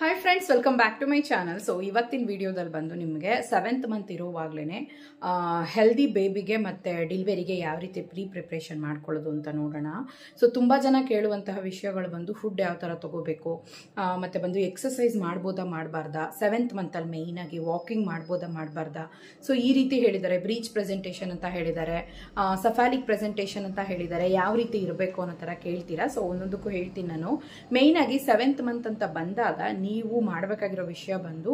Hi friends, welcome back to my channel. So ಇವತ್ತಿನ ವಿಡಿಯೋದಲ್ಲಿ ಬಂದು ನಿಮಗೆ 7th ಮಂತ್ ಇರುವಾಗಲೇ ಹೆಲ್ದಿ ಬೇಬಿಗೆ ಮತ್ತು ಡೆಲಿವರಿಗೆ ಯಾವ ರೀತಿ ಪ್ರಿಪ್ರೇಷನ್ ಮಾಡ್ಕೊಳ್ಳೋದು ಅಂತ ನೋಡೋಣ. ಸೊ ತುಂಬ ಜನ ಕೇಳುವಂತಹ ವಿಷಯಗಳು ಬಂದು ಫುಡ್ ಯಾವ ಥರ ತೊಗೋಬೇಕು, ಮತ್ತು ಬಂದು ಎಕ್ಸಸೈಸ್ ಮಾಡ್ಬೋದಾ ಮಾಡಬಾರ್ದಾ, 7th ಮಂತಲ್ಲಿ ಮೇಯ್ನಾಗಿ ವಾಕಿಂಗ್ ಮಾಡ್ಬೋದಾ ಮಾಡಬಾರ್ದಾ. ಸೊ ಈ ರೀತಿ ಹೇಳಿದ್ದಾರೆ. ಬ್ರೀಚ್ ಪ್ರೆಸೆಂಟೇಷನ್ ಅಂತ ಹೇಳಿದ್ದಾರೆ, ಸಫಾಲಿಕ್ ಪ್ರೆಸೆಂಟೇಷನ್ ಅಂತ ಹೇಳಿದ್ದಾರೆ. ಯಾವ ರೀತಿ ಇರಬೇಕು ಅನ್ನೋ ಥರ ಕೇಳ್ತೀರಾ. ಸೊ ಒಂದೊಂದಕ್ಕೂ ಹೇಳ್ತೀನಿ ನಾನು. ಮೇಯ್ನಾಗಿ 7th ಮಂತ್ ಅಂತ ಬಂದಾಗ ನೀವು ಮಾಡಬೇಕಾಗಿರೋ ವಿಷಯ ಬಂದು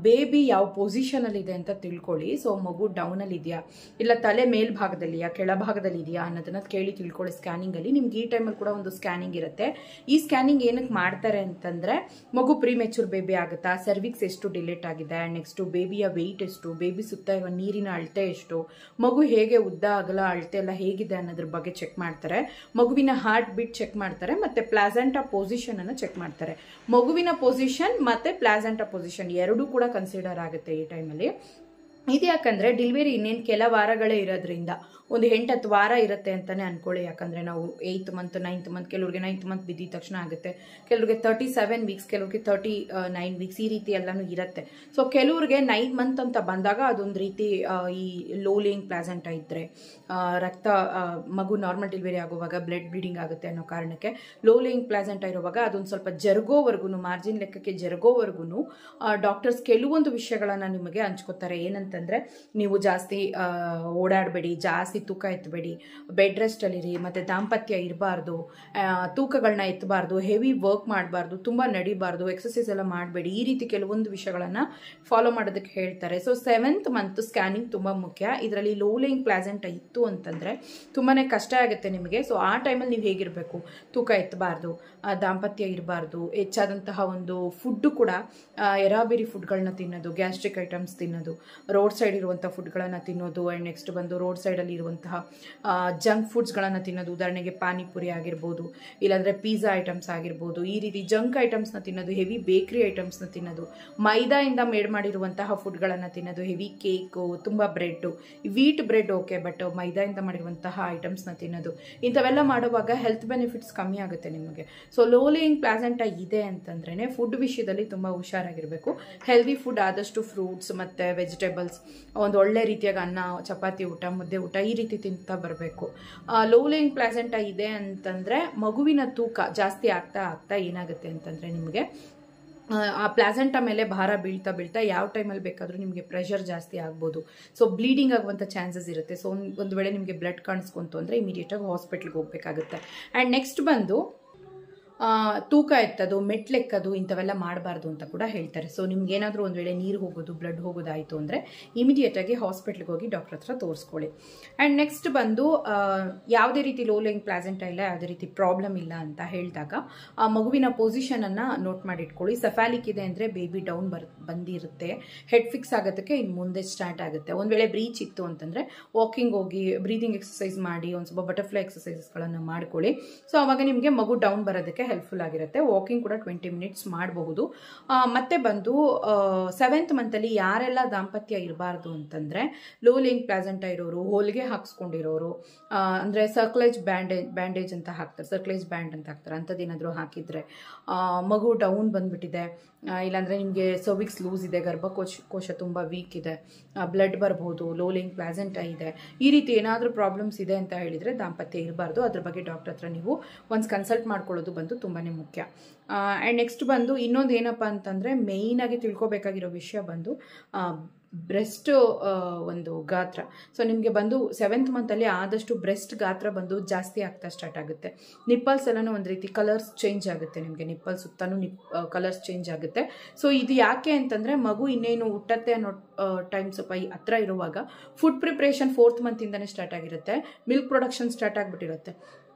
ಬೇಬಿ ಯಾವ ಪೊಸಿಷನ್ ಅಲ್ಲಿ ಇದೆ ಅಂತ ತಿಳ್ಕೊಳ್ಳಿ. ಸೊ ಮಗು ಡೌನ್ ಅಲ್ಲಿ ಇದೆಯಾ, ಇಲ್ಲ ತಲೆ ಮೇಲ್ಭಾಗದಲ್ಲಿಯಾ, ಕೆಳಭಾಗದಲ್ಲಿ ಇದೆಯಾ ಅನ್ನೋದನ್ನ ಕೇಳಿ ತಿಳ್ಕೊಳ್ಳಿ. ಸ್ಕ್ಯಾನಿಂಗ್ ಅಲ್ಲಿ ನಿಮ್ಗೆ ಈ ಟೈಮಲ್ಲಿ ಕೂಡ ಒಂದು ಸ್ಕ್ಯಾನಿಂಗ್ ಇರುತ್ತೆ. ಈ ಸ್ಕ್ಯಾನಿಂಗ್ ಏನಕ್ಕೆ ಮಾಡ್ತಾರೆ ಅಂತಂದ್ರೆ ಮಗು ಪ್ರಿಮೆಚೂರ್ ಬೇಬಿ ಆಗುತ್ತಾ, ಸರ್ವಿಕ್ಸ್ ಎಷ್ಟು ಡಿಲೇಟ್ ಆಗಿದೆ, ನೆಕ್ಸ್ಟ್ ಬೇಬಿಯ ವೆಯ್ಟ್ ಎಷ್ಟು, ಬೇಬಿ ಸುತ್ತ ಇರುವ ನೀರಿನ ಅಳತೆ ಎಷ್ಟು, ಮಗು ಹೇಗೆ ಉದ್ದ ಅಗಲ ಅಳತೆ ಎಲ್ಲ ಹೇಗಿದೆ ಅನ್ನೋದ್ರ ಬಗ್ಗೆ ಚೆಕ್ ಮಾಡ್ತಾರೆ. ಮಗುವಿನ ಹಾರ್ಟ್ ಬೀಟ್ ಚೆಕ್ ಮಾಡ್ತಾರೆ, ಮತ್ತೆ ಪ್ಲಾಸೆಂಟಾ ಪೊಸಿಷನ್ ಅನ್ನು ಚೆಕ್ ಮಾಡ್ತಾರೆ. ಮಗುವಿನ ಪೊಸಿಷನ್ ಮತ್ತೆ ಪ್ಲಾಸೆಂಟಾ ಪೊಸಿಷನ್ ಎರಡೂ ಕೂಡ ಕನ್ಸಿಡರ್ ಆಗುತ್ತೆ ಈ ಟೈಮಲ್ಲಿ. ಇದು ಯಾಕಂದ್ರೆ ಡೆಲಿವರಿ ಇನ್ನೇನು ಕೆಲ ವಾರಗಳೇ ಇರೋದ್ರಿಂದ ಒಂದು 8-10 ವಾರ ಇರುತ್ತೆ ಅಂತಾನೆ ಅನ್ಕೊಳ್ಳಿ. ಯಾಕಂದ್ರೆ ನಾವು 8th ಮಂತ್ 9th ಮಂತ್, ಕೆಲವ್ರಿಗೆ 9th ಮಂತ್ ಬಿದ್ದಿದ ತಕ್ಷಣ ಆಗುತ್ತೆ, ಕೆಲವ್ರಿಗೆ 37 ವೀಕ್ಸ್, ಕೆಲವ್ರಿಗೆ 39 ವೀಕ್ಸ್, ಈ ರೀತಿ ಎಲ್ಲಾನು ಇರುತ್ತೆ. ಸೊ ಕೆಲವ್ರಿಗೆ 9 ಮಂತ್ ಅಂತ ಬಂದಾಗ ಅದೊಂದು ರೀತಿ ಈ ಲೋ ಲೇಯಿಂಗ್ ಪ್ಲಾಸೆಂಟಾ ಇದ್ರೆ ರಕ್ತ ಮಗು ನಾರ್ಮಲ್ ಡೆಲಿವರಿ ಆಗುವಾಗ ಬ್ಲಡ್ ಬ್ಲೀಡಿಂಗ್ ಆಗುತ್ತೆ ಅನ್ನೋ ಕಾರಣಕ್ಕೆ ಲೋ ಲೇಯಿಂಗ್ ಪ್ಲಾಸೆಂಟಾ ಇರುವಾಗ ಅದೊಂದು ಸ್ವಲ್ಪ ಜರುಗೋವರೆಗೂ, ಮಾರ್ಜಿನ್ ಲೆಕ್ಕಕ್ಕೆ ಜರುಗೋವರೆಗೂ ಡಾಕ್ಟರ್ಸ್ ಕೆಲವೊಂದು ವಿಷಯಗಳನ್ನ ನಿಮಗೆ ಹಂಚ್ಕೋತಾರೆ. ಏನಂತಂದ್ರೆ ನೀವು ಜಾಸ್ತಿ ಓಡಾಡಬೇಡಿ, ಜಾಸ್ತಿ ತೂಕ ಎತ್ತಬೇಡಿ, ಬೆಡ್ ರೆಸ್ಟ್ ಅಲ್ಲಿರಿ, ಮತ್ತೆ ದಾಂಪತ್ಯ ಇರಬಾರ್ದು, ತೂಕಗಳನ್ನ ಎತ್ತಬಾರ್ದು, ಹೆವಿ ವರ್ಕ್ ಮಾಡಬಾರ್ದು, ತುಂಬಾ ನಡಿಬಾರ್ದು, ಎಕ್ಸರ್ಸೈಸ್ ಎಲ್ಲ ಮಾಡಬೇಡಿ, ಈ ರೀತಿ ಕೆಲವೊಂದು ವಿಷಯಗಳನ್ನ ಫಾಲೋ ಮಾಡೋದಕ್ಕೆ ಹೇಳ್ತಾರೆ. ಸೊ 7th ಮಂತ್ ಸ್ಕ್ಯಾನಿಂಗ್ ತುಂಬಾ ಮುಖ್ಯ. ಇದರಲ್ಲಿ ಲೋ ಲೇಯಿಂಗ್ ಪ್ಲಾಸೆಂಟಾ ಇತ್ತು ಅಂತಂದ್ರೆ ತುಂಬಾನೇ ಕಷ್ಟ ಆಗುತ್ತೆ ನಿಮಗೆ. ಸೊ ಆ ಟೈಮಲ್ಲಿ ನೀವು ಹೇಗಿರಬೇಕು, ತೂಕ ಎತ್ತಬಾರ್ದು, ದಾಂಪತ್ಯ ಇರಬಾರ್ದು, ಹೆಚ್ಚಾದಂತಹ ಒಂದು ಫುಡ್ ಕೂಡ ಎರಾಬಿರಿ ಫುಡ್ಗಳನ್ನ ತಿನ್ನೋದು, ಗ್ಯಾಸ್ಟ್ರಿಕ್ ಐಟಮ್ಸ್ ತಿನ್ನೋದು, ರೋಡ್ ಸೈಡ್ ಇರುವಂತಹ ಫುಡ್ಗಳನ್ನ ತಿನ್ನೋದು, ಅಂಡ್ ನೆಕ್ಸ್ಟ್ ಬಂದು ರೋಡ್ ಸೈಡ್ ಅಲ್ಲಿ ಇರುವಂತಹ ಜಂಕ್ ಫುಡ್ಸ್ ಗಳನ್ನ ತಿನ್ನೋದು. ಉದಾಹರಣೆಗೆ ಪಾನಿಪುರಿ ಆಗಿರ್ಬೋದು, ಇಲ್ಲಾಂದ್ರೆ ಪಿಜ್ಜಾ ಐಟಮ್ಸ್ ಆಗಿರ್ಬೋದು, ಈ ರೀತಿ ಜಂಕ್ ಐಟಮ್ಸ್ ನ ತಿನ್ನೋದು, ಹೆವಿ ಬೇಕರಿ ಐಟಮ್ಸ್ ನ ತಿನ್ನೋದು, ಮೈದಾಯಿಂದ ಮೇಡ್ ಮಾಡಿರುವಂತಹ ಫುಡ್ ಗಳನ್ನ ತಿನ್ನೋದು, ಹೆವಿ ಕೇಕು, ತುಂಬಾ bread, wheat bread okay, but ಮೈದಾಯಿಂದ ಮಾಡಿರುವಂತಹ ಐಟಮ್ಸ್ ನ ತಿನ್ನೋದು, ಇಂಥವೆಲ್ಲ ಮಾಡುವಾಗ ಹೆಲ್ತ್ ಬೆನಿಫಿಟ್ಸ್ ಕಮ್ಮಿ ಆಗುತ್ತೆ ನಿಮಗೆ. ಸೊ ಲೋ ಲೇಯಿಂಗ್ ಪ್ಲಾಸೆಂಟಾ ಇದೆ ಅಂತಂದ್ರೆ ಫುಡ್ ವಿಷಯದಲ್ಲಿ ತುಂಬಾ ಹುಷಾರಾಗಿರ್ಬೇಕು. ಹೆಲ್ದಿ ಫುಡ್ ಆದಷ್ಟು ಫ್ರೂಟ್ಸ್ ಮತ್ತೆ ವೆಜಿಟೇಬಲ್ಸ್, ಒಂದು ಒಳ್ಳೆ ರೀತಿಯಾಗಿ ಅನ್ನ, ಚಪಾತಿ ಊಟ, ಮುದ್ದೆ ಊಟ, ಈ ರೀತಿ ತಿಂತಾ ಬರಬೇಕು. ಲೋ ಲೇಯಿಂಗ್ ಪ್ಲಾಸೆಂಟಾ ಇದೆ ಅಂತಂದ್ರೆ ಮಗುವಿನ ತೂಕ ಜಾಸ್ತಿ ಆಗ್ತಾ ಆಗ್ತಾ ಏನಾಗುತ್ತೆ ಅಂತಂದ್ರೆ ನಿಮಗೆ ಆ ಪ್ಲಾಸೆಂಟಾ ಮೇಲೆ ಭಾರ ಬೀಳ್ತಾ ಬೀಳ್ತಾ ಯಾವ ಟೈಮಲ್ಲಿ ಬೇಕಾದ್ರೂ ನಿಮಗೆ ಪ್ರೆಷರ್ ಜಾಸ್ತಿ ಆಗ್ಬೋದು. ಸೊ ಬ್ಲೀಡಿಂಗ್ ಆಗುವಂಥ ಚಾನ್ಸಸ್ ಇರುತ್ತೆ. ಸೊ ಒಂದು ವೇಳೆ ನಿಮಗೆ ಬ್ಲಡ್ ಕಾಣಿಸ್ಕೊಂತು ಅಂದರೆ ಇಮಿಡಿಯೇಟ್ ಆಗಿ ಹಾಸ್ಪಿಟ್ಲ್ಗೆ ಹೋಗ್ಬೇಕಾಗುತ್ತೆ. ಆ್ಯಂಡ್ ನೆಕ್ಸ್ಟ್ ಬಂದು ತೂಕ ಎತ್ತೋದು, ಮೆಟ್ಲೆಕ್ಕೋದು, ಇಂಥವೆಲ್ಲ ಮಾಡಬಾರ್ದು ಅಂತ ಕೂಡ ಹೇಳ್ತಾರೆ. ಸೊ ನಿಮ್ಗೆ ಏನಾದರೂ ಒಂದು ವೇಳೆ ನೀರು ಹೋಗೋದು, ಬ್ಲಡ್ ಹೋಗೋದಾಯಿತು ಅಂದರೆ ಇಮಿಡಿಯೇಟ್ ಆಗಿ ಹಾಸ್ಪಿಟ್ಲ್ಗೆ ಹೋಗಿ ಡಾಕ್ಟರ್ ಹತ್ರ ತೋರಿಸ್ಕೊಳ್ಳಿ. ಆ್ಯಂಡ್ ನೆಕ್ಸ್ಟ್ ಬಂದು ಯಾವುದೇ ರೀತಿ ಲೋ ಲೇಯಿಂಗ್ ಪ್ಲಾಸೆಂಟಾ ಇಲ್ಲ, ಯಾವುದೇ ರೀತಿ ಪ್ರಾಬ್ಲಮ್ ಇಲ್ಲ ಅಂತ ಹೇಳಿದಾಗ ಆ ಮಗುವಿನ ಪೊಸಿಷನನ್ನು ನೋಟ್ ಮಾಡಿ ಇಟ್ಕೊಳ್ಳಿ. ಸಫಾಲಿಕ್ ಇದೆ ಅಂದರೆ ಬೇಬಿ ಡೌನ್ ಬಂದಿರುತ್ತೆ, ಹೆಡ್ ಫಿಕ್ಸ್ ಆಗೋದಕ್ಕೆ ಇನ್ನು ಮುಂದೆ ಸ್ಟಾರ್ಟ್ ಆಗುತ್ತೆ. ಒಂದು ವೇಳೆ ಬ್ರೀಚ್ ಇತ್ತು ಅಂತಂದರೆ ವಾಕಿಂಗ್ ಹೋಗಿ ಬ್ರೀದಿಂಗ್ ಎಕ್ಸಸೈಸ್ ಮಾಡಿ, ಒಂದು ಸ್ವಲ್ಪ ಬಟರ್ಫ್ಲೈ ಎಕ್ಸಸೈಸಸ್ಗಳನ್ನು ಮಾಡ್ಕೊಳ್ಳಿ. ಸೊ ಅವಾಗ ನಿಮಗೆ ಮಗು ಡೌನ್ ಬರೋದಕ್ಕೆ ಹೆಲ್ಪ್ಫುಲ್ ಆಗಿರುತ್ತೆ. ವಾಕಿಂಗ್ ಕೂಡ 20 ಮಿನಿಟ್ಸ್ ಮಾಡಬಹುದು. ಮತ್ತೆ ಬಂದು 7th ಮಂತಲ್ಲಿ ಯಾರೆಲ್ಲ ದಾಂಪತ್ಯ ಇರಬಾರ್ದು ಅಂತಂದ್ರೆ ಲೋ ಲೇಯಿಂಗ್ ಪ್ಲಾಸೆಂಟಾ ಇರೋರು, ಹೋಲಿಗೆ ಹಾಕ್ಸ್ಕೊಂಡಿರೋರು, ಅಂದ್ರೆ ಸರ್ಕ್ಲೇಜ್ ಬ್ಯಾಂಡೇಜ್ ಅಂತ ಹಾಕ್ತಾರೆ, ಸರ್ಕ್ಲೇಜ್ ಬ್ಯಾಂಡ್ ಅಂತ ಹಾಕ್ತಾರೆ, ಅಂಥದ್ದೇನಾದರೂ ಹಾಕಿದ್ರೆ, ಮಗು ಡೌನ್ ಬಂದ್ಬಿಟ್ಟಿದೆ, ಇಲ್ಲಾಂದ್ರೆ ನಿಮಗೆ ಸರ್ವಿಕ್ಸ್ ಲೂಸ್ ಇದೆ, ಗರ್ಭಕೋಶ ತುಂಬ ವೀಕ್ ಇದೆ, ಬ್ಲಡ್ ಬರ್ಬೋದು, ಲೋ ಲೇಯಿಂಗ್ ಪ್ಲಾಸೆಂಟಾ ಇದೆ, ಈ ರೀತಿ ಏನಾದರೂ ಪ್ರಾಬ್ಲಮ್ಸ್ ಇದೆ ಅಂತ ಹೇಳಿದ್ರೆ ದಾಂಪತ್ಯ ಇರಬಾರ್ದು. ಅದ್ರ ಬಗ್ಗೆ ಡಾಕ್ಟರ್ ಹತ್ರ ನೀವು ಒಂದು ಕನ್ಸಲ್ಟ್ ಮಾಡ್ಕೊಳ್ಳೋದು ಬಂದು ತುಂಬಾನೇ ಮುಖ್ಯ. ಆ್ಯಂಡ್ ನೆಕ್ಸ್ಟ್ ಬಂದು ಇನ್ನೊಂದು ಏನಪ್ಪ ಅಂತಂದರೆ ಮೇಯ್ನ್ ಆಗಿ ತಿಳ್ಕೊಬೇಕಾಗಿರೋ ವಿಷಯ ಬಂದು ಬ್ರೆಸ್ಟ್ ಒಂದು ಗಾತ್ರ. ಸೊ ನಿಮಗೆ ಬಂದು 7th ಮಂತಲ್ಲಿ ಆದಷ್ಟು ಬ್ರೆಸ್ಟ್ ಗಾತ್ರ ಬಂದು ಜಾಸ್ತಿ ಆಗ್ತಾ ಸ್ಟಾರ್ಟ್ ಆಗುತ್ತೆ. ನಿಪ್ಪಲ್ಸ್ ಎಲ್ಲನೂ ಒಂದು ರೀತಿ ಕಲರ್ಸ್ ಚೇಂಜ್ ಆಗುತ್ತೆ, ನಿಮಗೆ ನಿಪ್ಪಲ್ ಸುತ್ತಲೂ ಕಲರ್ಸ್ ಚೇಂಜ್ ಆಗುತ್ತೆ. ಸೊ ಇದು ಯಾಕೆ ಅಂತಂದರೆ ಮಗು ಇನ್ನೇನು ಹುಟ್ಟತ್ತೆ ಅನ್ನೋ ಟೈಮ್ ಸ್ವಲ್ಪ ಹತ್ರ ಇರುವಾಗ ಫುಡ್ ಪ್ರಿಪ್ರೇಷನ್ 4th ಮಂತಿಂದನೇ ಸ್ಟಾರ್ಟ್ ಆಗಿರುತ್ತೆ, ಮಿಲ್ಕ್ ಪ್ರೊಡಕ್ಷನ್ ಸ್ಟಾರ್ಟ್ ಆಗಿಬಿಟ್ಟಿರುತ್ತೆ.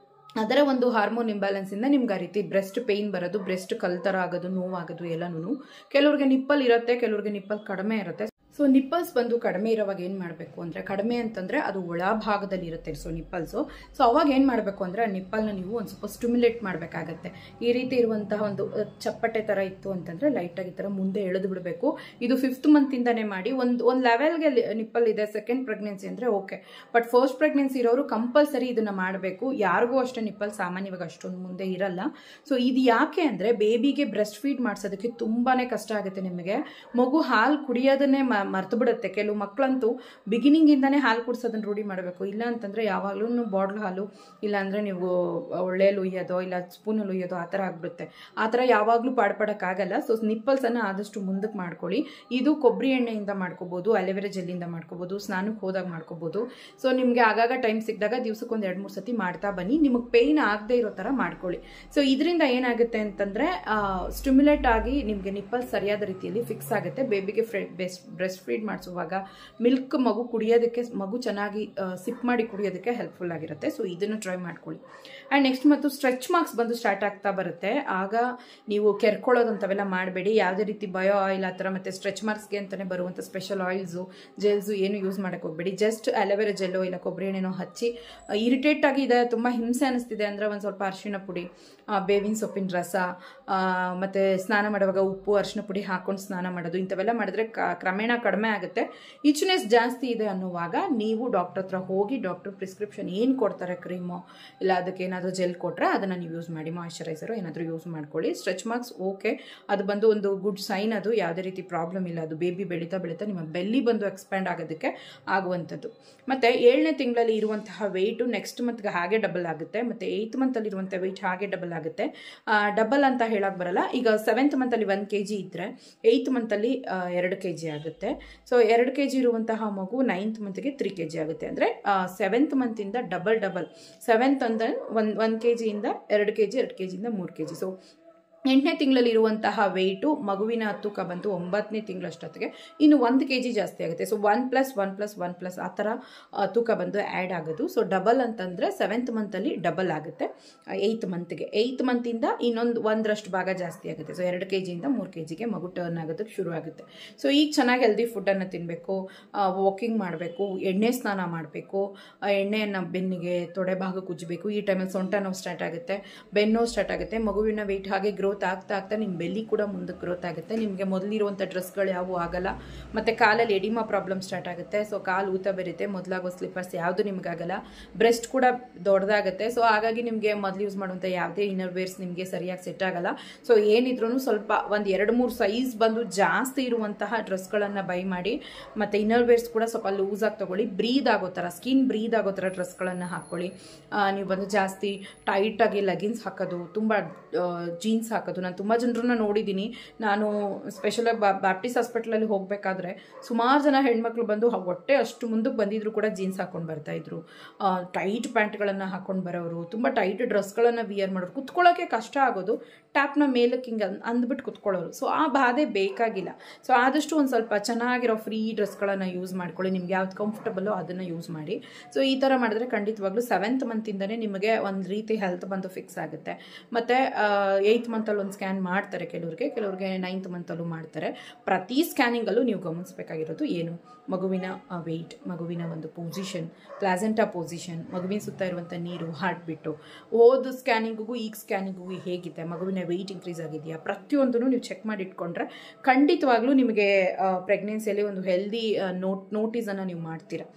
ಅದರ ಒಂದು ಹಾರ್ಮೋನ್ ಇಂಬ್ಯಾಲೆನ್ಸ್ ಇಂದ ನಿಮ್ಗೆ ಆ ರೀತಿ ಬ್ರೆಸ್ಟ್ ಪೇನ್ ಬರೋದು, ಬ್ರೆಸ್ಟ್ ಕಲ್ ಥರ ಆಗೋದು, ನೋವಾಗೋದು ಎಲ್ಲನೂ. ಕೆಲವ್ರಿಗೆ ನಿಪ್ಪಲ್ ಇರುತ್ತೆ, ಕೆಲವ್ರಿಗೆ ನಿಪ್ಪಲ್ ಕಡಿಮೆ ಇರುತ್ತೆ. ಸೊ ನಿಪ್ಪಲ್ಸ್ ಬಂದು ಕಡಿಮೆ ಇರೋವಾಗ ಏನು ಮಾಡಬೇಕು ಅಂದರೆ, ಕಡಿಮೆ ಅಂತಂದರೆ ಅದು ಒಳಭಾಗದಲ್ಲಿ ಇರುತ್ತೆ ಸೊ ನಿಪ್ಪಲ್ಸು. ಸೊ ಅವಾಗ ಏನು ಮಾಡಬೇಕು ಅಂದರೆ ಆ ನಿಪ್ಪಲ್ನ ನೀವು ಒಂದು ಸ್ವಲ್ಪ ಸ್ಟಿಮ್ಯುಲೇಟ್ ಮಾಡಬೇಕಾಗತ್ತೆ. ಈ ರೀತಿ ಇರುವಂತಹ ಒಂದು ಚಪ್ಪಟೆ ಥರ ಇತ್ತು ಅಂತಂದರೆ ಲೈಟಾಗಿ ಈ ಥರ ಮುಂದೆ ಎಳೆದು ಬಿಡಬೇಕು. ಇದು 5th ಮಂತಿಂದನೇ ಮಾಡಿ. ಒಂದು ಲೆವೆಲ್ಗೆ ನಿಪ್ಪಲ್ ಇದೆ, ಸೆಕೆಂಡ್ ಪ್ರೆಗ್ನೆನ್ಸಿ ಅಂದರೆ ಓಕೆ, ಬಟ್ ಫಸ್ಟ್ ಪ್ರೆಗ್ನೆನ್ಸಿ ಇರೋರು ಕಂಪಲ್ಸರಿ ಇದನ್ನು ಮಾಡಬೇಕು. ಯಾರಿಗೂ ಅಷ್ಟೇ ನಿಪ್ಪಲ್ ಸಾಮಾನ್ಯವಾಗಿ ಅಷ್ಟೊಂದು ಮುಂದೆ ಇರಲ್ಲ. ಸೊ ಇದು ಯಾಕೆ ಅಂದರೆ ಬೇಬಿಗೆ ಬ್ರೆಸ್ಟ್ ಫೀಡ್ ಮಾಡಿಸೋದಕ್ಕೆ ತುಂಬಾ ಕಷ್ಟ ಆಗುತ್ತೆ. ನಿಮಗೆ ಮಗು ಹಾಲು ಕುಡಿಯೋದನ್ನೇ ಮರ್ತು ಬಿಡುತ್ತೆ. ಕೆಲವು ಮಕ್ಕಳಂತೂ ಬಿಗಿನಿಂಗಿಂದಾನೇ ಹಾಲು ಕುಡಿಸೋದನ್ನ ರೂಢಿ ಮಾಡಬೇಕು. ಇಲ್ಲ ಅಂತಂದರೆ ಯಾವಾಗಲೂ ಬಾಟ್ಲ್ ಹಾಲು, ಇಲ್ಲ ಅಂದರೆ ನೀವು ಒಳ್ಳೆಯಲ್ಲಿ ಉಯ್ಯೋದೋ ಇಲ್ಲ ಸ್ಪೂನಲ್ಲಿ ಉಯ್ಯೋದೋ ಆ ಥರ ಆಗಿಬಿಡುತ್ತೆ. ಆ ಥರ ಯಾವಾಗಲೂ ಪಾಡ್ಪಡೋಕ್ಕಾಗಲ್ಲ. ಸೊ ನಿಪ್ಪಲ್ಸನ್ನು ಆದಷ್ಟು ಮುಂದಕ್ಕೆ ಮಾಡ್ಕೊಳ್ಳಿ. ಇದು ಕೊಬ್ಬರಿ ಎಣ್ಣೆಯಿಂದ ಮಾಡ್ಕೋಬೋದು, ಅಲೋವೆರಾ ಜೆಲ್ಲಿಂದ ಮಾಡ್ಕೋಬೋದು, ಸ್ನಾನಕ್ಕೆ ಹೋದಾಗ ಮಾಡ್ಕೋಬೋದು. ಸೊ ನಿಮಗೆ ಆಗಾಗ ಟೈಮ್ ಸಿಕ್ಕಿದಾಗ ದಿವ್ಸಕ್ಕೆ ಒಂದು 2-3 ಸತಿ ಮಾಡ್ತಾ ಬನ್ನಿ. ನಿಮಗೆ ಪೇಯ್ನ್ ಆಗದೆ ಇರೋ ಥರ ಮಾಡ್ಕೊಳ್ಳಿ. ಸೊ ಇದರಿಂದ ಏನಾಗುತ್ತೆ ಅಂತಂದರೆ ಸ್ಟಿಮ್ಯುಲೇಟ್ ಆಗಿ ನಿಮಗೆ ನಿಪ್ಪಲ್ ಸರಿಯಾದ ರೀತಿಯಲ್ಲಿ ಫಿಕ್ಸ್ ಆಗುತ್ತೆ. ಬೇಬಿಗೆ ಬ್ರೆಸ್ಟ್ ಫೀಡ್ ಮಾಡಿಸುವಾಗ ಮಿಲ್ಕ್ ಮಗು ಕುಡಿಯೋದಕ್ಕೆ, ಮಗು ಚೆನ್ನಾಗಿ ಸಿಪ್ ಮಾಡಿ ಕುಡಿಯೋದಕ್ಕೆ ಹೆಲ್ಪ್ಫುಲ್ ಆಗಿರುತ್ತೆ. ಸೊ ಇದನ್ನು ಟ್ರೈ ಮಾಡ್ಕೊಳ್ಳಿ. ಆ್ಯಂಡ್ ನೆಕ್ಸ್ಟ್ ಮತ್ತು ಸ್ಟ್ರೆಚ್ ಮಾರ್ಕ್ಸ್ ಬಂದು ಸ್ಟಾರ್ಟ್ ಆಗ್ತಾ ಬರುತ್ತೆ. ಆಗ ನೀವು ಕೆರ್ಕೊಳ್ಳೋದಂಥವೆಲ್ಲ ಮಾಡಬೇಡಿ. ಯಾವುದೇ ರೀತಿ ಬಯೋ ಆಯಿಲ್ ಆ ಥರ ಮತ್ತು ಸ್ಟ್ರೆಚ್ ಮಾರ್ಕ್ಸ್ಗೆ ಅಂತಲೇ ಬರುವಂಥ ಸ್ಪೆಷಲ್ ಆಯಿಲ್ಸು ಜೆಲ್ಸು ಏನು ಯೂಸ್ ಮಾಡೋಕ್ಕೆ ಹೋಗಬೇಡಿ. ಜಸ್ಟ್ ಅಲೋವೆರಾ ಜೆಲ್ಲೋ ಇಲ್ಲ ಕೊಬ್ಬರಿ ಎಣ್ಣೆನೋ ಹಚ್ಚಿ, ಇರಿಟೇಟ್ ಆಗಿ ಇದೆ, ತುಂಬ ಹಿಂಸೆ ಅನಿಸ್ತಿದೆ ಅಂದರೆ ಒಂದು ಸ್ವಲ್ಪ ಅರಿಶಿಣ ಪುಡಿ, ಬೇವಿನ ಸೊಪ್ಪಿನ ರಸ, ಮತ್ತು ಸ್ನಾನ ಮಾಡುವಾಗ ಉಪ್ಪು ಅರಿಶಿಣ ಪುಡಿ ಹಾಕ್ಕೊಂಡು ಸ್ನಾನ ಮಾಡೋದು, ಇಂಥವೆಲ್ಲ ಮಾಡಿದ್ರೆ ಕ್ರಮೇಣ ಕಡಿಮೆ ಆಗುತ್ತೆ. ಇಚ್ನೆಸ್ ಜಾಸ್ತಿ ಇದೆ ಅನ್ನುವಾಗ ನೀವು ಡಾಕ್ಟರ್ ಹತ್ರ ಹೋಗಿ ಡಾಕ್ಟರ್ ಪ್ರಿಸ್ಕ್ರಿಪ್ಷನ್ ಏನು ಕೊಡ್ತಾರೆ, ಕ್ರೀಮು ಇಲ್ಲ ಅದಕ್ಕೆ ಏನಾದರೂ ಜೆಲ್ ಕೊಟ್ಟರೆ ಅದನ್ನು ನೀವು ಯೂಸ್ ಮಾಡಿ, ಮಾಯಿಶ್ಚರೈಸರು ಏನಾದರೂ ಯೂಸ್ ಮಾಡ್ಕೊಳ್ಳಿ. ಸ್ಟ್ರೆಚ್ ಮಾರ್ಕ್ಸ್ ಓಕೆ, ಅದು ಬಂದು ಒಂದು ಗುಡ್ ಸೈನ್. ಅದು ಯಾವುದೇ ರೀತಿ ಪ್ರಾಬ್ಲಮ್ ಇಲ್ಲ. ಅದು ಬೇಬಿ ಬೆಳೀತಾ ಬೆಳೀತಾ ನಿಮ್ಮ ಬೆಲ್ಲಿ ಬಂದು ಎಕ್ಸ್ಪ್ಯಾಂಡ್ ಆಗೋದಕ್ಕೆ ಆಗುವಂಥದ್ದು. ಮತ್ತು 7ನೇ ತಿಂಗಳಲ್ಲಿ ಇರುವಂತಹ ವೆಯ್ಟು ನೆಕ್ಸ್ಟ್ ಮಂತ್ಗೆ ಹಾಗೆ ಡಬಲ್ ಆಗುತ್ತೆ. ಮತ್ತು 8th ಮಂತಲ್ಲಿ ಇರುವಂಥ ವೆಯ್ಟ್ ಹಾಗೆ ಡಬಲ್ ಆಗುತ್ತೆ. ಡಬಲ್ ಅಂತ ಹೇಳಕ್ಕೆ ಬರಲ್ಲ. ಈಗ 7th ಮಂತಲ್ಲಿ 1 kg ಇದ್ದರೆ 8th ಮಂತಲ್ಲಿ 2 kg ಆಗುತ್ತೆ. ಸೊ 2 kg ಇರುವಂತಹ ಮಗು 9th ಮಂತ್ಗೆ 3 kg ಆಗುತ್ತೆ. ಅಂದರೆ 7th ಮಂತಿಂದ ಡಬಲ್ 7th ಅಂದರೆ 1 kg ಇಂದ 2 kg, 2 kg ಇಂದ 3 kg. ಸೊ 8ನೇ ತಿಂಗಳಲ್ಲಿ ಇರುವಂತಹ ವೆಯ್ಟು ಮಗುವಿನ ತೂಕ ಬಂದು 9ನೇ ತಿಂಗಳಷ್ಟೊತ್ತಿಗೆ ಇನ್ನು 1 kg ಜಾಸ್ತಿ ಆಗುತ್ತೆ. ಸೊ 1+1+1+ ಆ ಥರ ತೂಕ ಬಂದು ಆ್ಯಡ್ ಆಗೋದು. ಸೊ ಡಬಲ್ ಅಂತಂದರೆ 7th ಮಂತಲ್ಲಿ ಡಬಲ್ ಆಗುತ್ತೆ. 8th ಮಂತ್ಗೆ 8th ಮಂತಿಂದ ಇನ್ನೊಂದು 1ರಷ್ಟು ಭಾಗ ಜಾಸ್ತಿ ಆಗುತ್ತೆ. ಸೊ 2 kg ಇಂದ 3 kgಗೆ ಮಗು ಟರ್ನ್ ಆಗೋದಕ್ಕೆ ಶುರು ಆಗುತ್ತೆ. ಸೊ ಈಗ ಚೆನ್ನಾಗಿ ಹೆಲ್ದಿ ಫುಡ್ಡನ್ನು ತಿನ್ನಬೇಕು, ವಾಕಿಂಗ್ ಮಾಡಬೇಕು, ಎಣ್ಣೆ ಸ್ನಾನ ಮಾಡಬೇಕು, ಎಣ್ಣೆಯನ್ನು ಬೆನ್ನಿಗೆ ತೊಡೆ ಭಾಗಕ್ಕೆ ಉಜ್ಜಬೇಕು. ಈ ಟೈಮಲ್ಲಿ ಸೊಂಟ ನೋವು ಸ್ಟಾರ್ಟ್ ಆಗುತ್ತೆ, ಬೆನ್ನು ಸ್ಟಾರ್ಟ್ ಆಗುತ್ತೆ. ಮಗುವಿನ ವೆಯ್ಟ್ ಹಾಗೆ ಗ್ರೋತ್ ಆಗ್ತಾ ನಿಮ್ಮ ಬೆಲ್ಲಿ ಕೂಡ ಮುಂದಕ್ಕೆ ಗ್ರೋತ್ ಆಗುತ್ತೆ. ನಿಮಗೆ ಮೊದಲಿರುವಂಥ ಡ್ರೆಸ್ಗಳು ಯಾವುವು ಆಗಲ್ಲ. ಮತ್ತು ಕಾಲಲ್ಲಿ ಎಡಿಮಾ ಪ್ರಾಬ್ಲಮ್ ಸ್ಟಾರ್ಟ್ ಆಗುತ್ತೆ. ಸೊ ಕಾಲು ಊತ ಬರುತ್ತೆ, ಮೊದಲಾಗೋ ಸ್ಲಿಪ್ಪರ್ಸ್ ಯಾವುದು ನಿಮಗಾಗಲ್ಲ. ಬ್ರೆಸ್ಟ್ ಕೂಡ ದೊಡ್ಡದಾಗುತ್ತೆ. ಸೊ ಹಾಗಾಗಿ ನಿಮಗೆ ಮೊದಲು ಯೂಸ್ ಮಾಡುವಂಥ ಯಾವುದೇ ಇನ್ನರ್ ವೇರ್ಸ್ ನಿಮಗೆ ಸರಿಯಾಗಿ ಸೆಟ್ ಆಗಲ್ಲ. ಸೊ ಏನಿದ್ರೂ ಸ್ವಲ್ಪ ಒಂದು 2-3 ಸೈಜ್ ಬಂದು ಜಾಸ್ತಿ ಇರುವಂತಹ ಡ್ರೆಸ್ಗಳನ್ನು ಬೈ ಮಾಡಿ, ಮತ್ತು ಇನ್ನರ್ ವೇರ್ಸ್ ಕೂಡ ಸ್ವಲ್ಪ ಲೂಸಾಗಿ ತೊಗೊಳ್ಳಿ. ಬ್ರೀದ್ ಆಗೋ ಥರ, ಸ್ಕಿನ್ ಬ್ರೀದ್ ಆಗೋ ಥರ ಡ್ರೆಸ್ಗಳನ್ನು ಹಾಕ್ಕೊಳ್ಳಿ. ನೀವು ಬಂದು ಜಾಸ್ತಿ ಟೈಟಾಗಿ ಲೆಗಿನ್ಸ್ ಹಾಕೋದು, ತುಂಬ ಜೀನ್ಸ್ ಹಾಕೋದು ನಾನು ತುಂಬ ಜನರನ್ನ ನೋಡಿದ್ದೀನಿ. ನಾನು ಸ್ಪೆಷಲಾಗಿ ಬ್ಯಾಪ್ಟಿಸ್ಟ್ ಹಾಸ್ಪಿಟ್ಲಲ್ಲಿ ಹೋಗಬೇಕಾದ್ರೆ ಸುಮಾರು ಜನ ಹೆಣ್ಮಕ್ಳು ಬಂದು ಹೊಟ್ಟೆ ಅಷ್ಟು ಮುಂದಕ್ಕೆ ಬಂದಿದ್ರು ಕೂಡ ಜೀನ್ಸ್ ಹಾಕೊಂಡು ಬರ್ತಾಯಿದ್ರು. ಟೈಟ್ ಪ್ಯಾಂಟ್ಗಳನ್ನು ಹಾಕೊಂಡು ಬರೋರು, ತುಂಬ ಟೈಟ್ ಡ್ರೆಸ್ಗಳನ್ನು ವಿಯರ್ ಮಾಡೋರು, ಕುತ್ಕೊಳ್ಳೋಕ್ಕೆ ಕಷ್ಟ ಆಗೋದು. ಟ್ಯಾಪ್ನ ಮೇಲಕ್ಕೆ ಹಿಂಗೆ ಅಂದ್ಬಿಟ್ಟು ಕುತ್ಕೊಳ್ಳೋರು. ಸೊ ಆ ಬಾಧೆ ಬೇಕಾಗಿಲ್ಲ. ಸೊ ಆದಷ್ಟು ಒಂದು ಸ್ವಲ್ಪ ಚೆನ್ನಾಗಿರೋ ಫ್ರೀ ಡ್ರೆಸ್ಗಳನ್ನು ಯೂಸ್ ಮಾಡ್ಕೊಳ್ಳಿ. ನಿಮ್ಗೆ ಯಾವ್ದು ಕಂಫರ್ಟಬಲ್ಲೋ ಅದನ್ನು ಯೂಸ್ ಮಾಡಿ. ಸೊ ಈ ಥರ ಮಾಡಿದ್ರೆ ಖಂಡಿತವಾಗ್ಲೂ 7th ಮಂತಿಂದನೇ ನಿಮಗೆ ಒಂದು ರೀತಿ ಹೆಲ್ತ್ ಬಂದು ಫಿಕ್ಸ್ ಆಗುತ್ತೆ. ಮತ್ತು 8th ಮಂತಲ್ಲಿ ಒಂದು ಸ್ಕ್ಯಾನ್ ಮಾಡ್ತಾರೆ ಕೆಲವ್ರಿಗೆ 9th ಮಂತಲ್ಲೂ ಮಾಡ್ತಾರೆ. ಪ್ರತಿ ಸ್ಕ್ಯಾನಿಂಗಲ್ಲೂ ನೀವು ಗಮನಿಸಬೇಕಾಗಿರೋದು ಏನು, ಮಗುವಿನ ವೆಯ್ಟ್, ಮಗುವಿನ ಒಂದು ಪೊಸಿಷನ್, ಪ್ಲಾಸೆಂಟಾ ಪೊಸಿಷನ್, ಮಗುವಿನ ಸುತ್ತ ಇರುವಂಥ ನೀರು, ಹಾರ್ಟ್ ಬಿಟ್ಟು, ಹೋದ ಸ್ಕ್ಯಾನಿಂಗಿಗೂ ಈಗ ಸ್ಕ್ಯಾನಿಂಗಿಗೂ ಹೇಗಿದೆ, ಮಗುವಿನ ವೆಯ್ಟ್ ಇನ್ಕ್ರೀಸ್ ಆಗಿದೆಯಾ, ಪ್ರತಿಯೊಂದನ್ನು ನೀವು ಚೆಕ್ ಮಾಡಿ ಇಟ್ಕೊಂಡ್ರೆ ಖಂಡಿತವಾಗ್ಲೂ ನಿಮಗೆ ಪ್ರೆಗ್ನೆನ್ಸಿಯಲ್ಲಿ ಒಂದು ಹೆಲ್ದಿ ನೋಟಿಸನ್ನು ನೀವು ಮಾಡ್ತೀರಾ.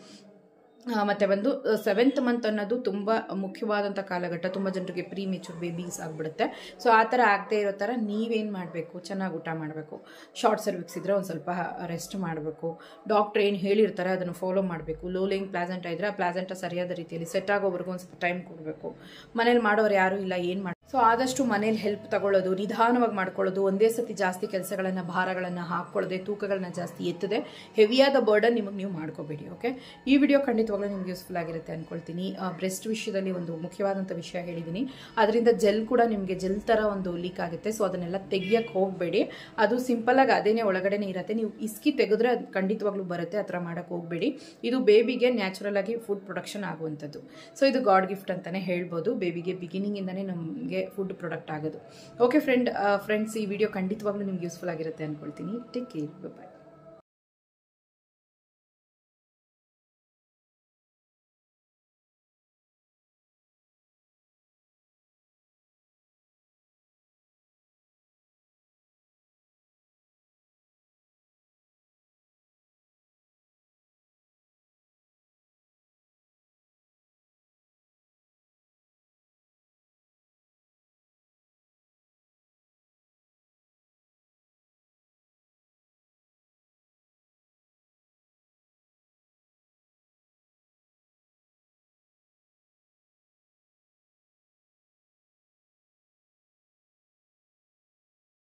ಮತ್ತು ಒಂದು 7th ಮಂತ್ ಅನ್ನೋದು ತುಂಬ ಮುಖ್ಯವಾದಂಥ ಕಾಲಘಟ್ಟ. ತುಂಬ ಜನರಿಗೆ ಪ್ರೀ ಮೆಚೂರ್ ಬೇಬೀಸ್ ಆಗಿಬಿಡುತ್ತೆ. ಸೊ ಆ ಥರ ಆಗದೆ ಇರೋ ಥರ ನೀವೇನು ಮಾಡಬೇಕು, ಚೆನ್ನಾಗಿ ಊಟ ಮಾಡಬೇಕು, ಶಾರ್ಟ್ ಸರ್ವಿಕ್ಸ್ ಇದ್ದರೆ ಒಂದು ಸ್ವಲ್ಪ ರೆಸ್ಟ್ ಮಾಡಬೇಕು, ಡಾಕ್ಟ್ರ್ ಏನು ಹೇಳಿರ್ತಾರೆ ಅದನ್ನು ಫಾಲೋ ಮಾಡಬೇಕು. ಲೋ ಲೇಯಿಂಗ್ ಪ್ಲಾಸೆಂಟಾ ಇದ್ದರೆ ಆ ಪ್ಲಾಸೆಂಟಾ ಸರಿಯಾದ ರೀತಿಯಲ್ಲಿ ಸೆಟ್ ಆಗೋವರೆಗೂ ಒಂದು ಸ್ವಲ್ಪ ಟೈಮ್ ಕೊಡಬೇಕು. ಮನೇಲಿ ಮಾಡೋರು ಯಾರೂ ಇಲ್ಲ, ಏನು ಮಾಡಿ. ಸೊ ಆದಷ್ಟು ಮನೇಲಿ ಹೆಲ್ಪ್ ತಗೊಳ್ಳೋದು, ನಿಧಾನವಾಗಿ ಮಾಡ್ಕೊಳ್ಳೋದು, ಒಂದೇ ಸತಿ ಜಾಸ್ತಿ ಕೆಲಸಗಳನ್ನು ಭಾರಗಳನ್ನು ಹಾಕ್ಕೊಳ್ಳದೆ, ತೂಕಗಳನ್ನ ಜಾಸ್ತಿ ಎತ್ತದೆ ಹೆವಿಯಾದ ಬರ್ಡನ್ ನಿಮಗೆ ನೀವು ಮಾಡ್ಕೋಬೇಡಿ. ಓಕೆ, ಈ ವಿಡಿಯೋ ಖಂಡಿತವಾಗ್ಲೂ ನಿಮ್ಗೆ ಯೂಸ್ಫುಲ್ ಆಗಿರುತ್ತೆ ಅಂದ್ಕೊಳ್ತೀನಿ. ಬ್ರೆಸ್ಟ್ ವಿಷಯದಲ್ಲಿ ಒಂದು ಮುಖ್ಯವಾದಂಥ ವಿಷಯ ಹೇಳಿದ್ದೀನಿ. ಅದರಿಂದ ಜೆಲ್ ಕೂಡ ನಿಮಗೆ ಜೆಲ್ ಥರ ಒಂದು ಲೀಕ್ ಆಗುತ್ತೆ. ಸೊ ಅದನ್ನೆಲ್ಲ ತೆಗಿಯೋಕ್ಕೆ ಹೋಗಬೇಡಿ. ಅದು ಸಿಂಪಲಾಗಿ ಅದೇನೇ ಒಳಗಡೆನೇ ಇರುತ್ತೆ. ನೀವು ಇಸ್ಕಿ ತೆಗೆದ್ರೆ ಅದು ಖಂಡಿತವಾಗ್ಲೂ ಬರುತ್ತೆ. ಆ ಥರ ಮಾಡೋಕ್ಕೆ ಹೋಗಬೇಡಿ. ಇದು ಬೇಬಿಗೆ ನ್ಯಾಚುರಲ್ ಆಗಿ ಫುಡ್ ಪ್ರೊಡಕ್ಷನ್ ಆಗುವಂಥದ್ದು. ಸೊ ಇದು ಗಾಡ್ ಗಿಫ್ಟ್ ಅಂತಲೇ ಹೇಳ್ಬೋದು. ಬೇಬಿಗೆ ಬಿಗಿನಿಂಗಿಂದನೇ ನಮಗೆ ಫುಡ್ ಪ್ರಾಡಕ್ಟ್ ಆಗೋದು. ಓಕೆ ಫ್ರೆಂಡ್ಸ್, ಈ ವಿಡಿಯೋ ಖಂಡಿತವಾಗ್ಲೂ ನಿಮ್ಗೆ ಯೂಸ್ಫುಲ್ ಆಗಿರುತ್ತೆ ಅಂದ್ಕೊಳ್ತೀನಿ. ಟೇಕ್ ಕೇರ್, ಬಾಯ್.